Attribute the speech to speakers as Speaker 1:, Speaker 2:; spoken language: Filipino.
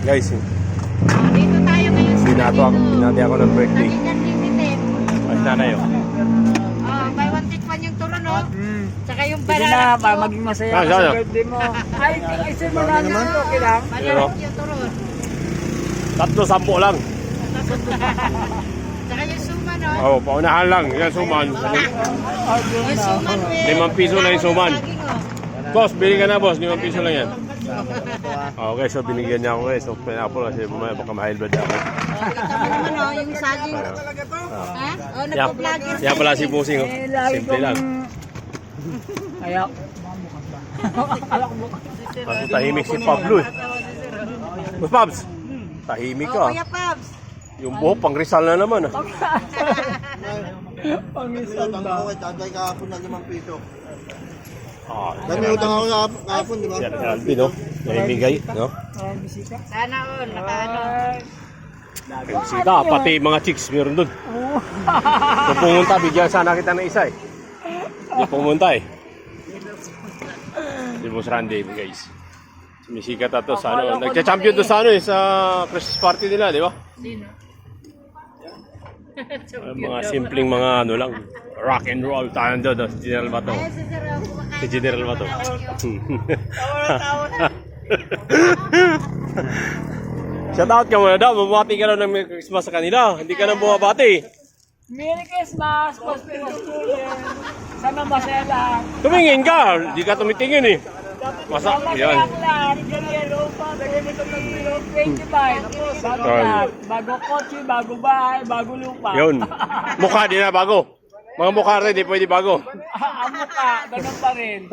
Speaker 1: Guys,
Speaker 2: Dito tayo ngayon sa
Speaker 1: binati ako ng birthday.
Speaker 2: Kalingan Limited.
Speaker 1: Ay, nanay oh.
Speaker 2: Buy one take one yung turon, no? Tsaka yung
Speaker 3: Sige
Speaker 2: banana.
Speaker 3: na, para maging masaya ka sa birthday mo. Ay, isa mo na naman. Okay lang.
Speaker 2: Banana yung turon.
Speaker 1: 3-10 lang.
Speaker 2: Tsaka yung suman, no?
Speaker 1: Oo, paunahan lang. Yan, suman.
Speaker 2: Yung suman, we.
Speaker 1: 5 piso lang yung suman.
Speaker 2: Saging, oh.
Speaker 1: Boss, bili ka na, boss. 5 piso lang yan. Okay, so binigyan niya ako guys. So, pineapple kasi mamaya baka mahal blood ako.
Speaker 2: Kita mo naman, oh, yung saging. Ha? Oh, nagpa-vlogger.
Speaker 1: Yan pala si Busing. Oh.
Speaker 3: Eh, lagi
Speaker 1: Simple lang.
Speaker 3: Kaya, akala ko bukas.
Speaker 1: Kasi tahimik si Pablo eh. Boss Pabs, tahimik ka.
Speaker 2: Oh, Kuya Pabs.
Speaker 1: Yung buhok pang Rizal na naman ah.
Speaker 3: Pangisan ba?
Speaker 4: Tatay kahapon na 5 piso.
Speaker 1: Ah,
Speaker 4: Dami utang ako kahapon, di ba?
Speaker 1: yan, Alvin, no? Namimigay, no?
Speaker 3: Ang bisita.
Speaker 2: Sana all, nakaano.
Speaker 1: Sita, pati mga chicks meron dun. Kung pumunta, bigyan sana kita ng isa eh. Hindi pumunta eh. Si Boss Randy, guys. Sumisikat ato sa ano. Nagcha-champion to sa ano eh, sa Christmas party nila, di ba?
Speaker 2: Sino?
Speaker 1: Mga simpleng mga ano lang. Rock and roll tayo doon, si General Bato.
Speaker 2: Ay, si Sir, kumakain.
Speaker 1: Si General Bato. Shout out ka muna daw, mabati ka daw ng Merry Christmas sa kanila. Hindi ka nang bumabati.
Speaker 3: Merry Christmas, prosperous New Year. Sana masaya lang.
Speaker 1: Tumingin ka, hindi ka tumitingin eh. Masa, yan.
Speaker 3: Masaya lang. Yellow pa, 25. Bago lahat. Bago kotse, bago bahay, bago lupa.
Speaker 1: Yun. Mukha din na bago. Mga mukha rin, di pwede bago.
Speaker 3: Ang mukha, ganun pa rin.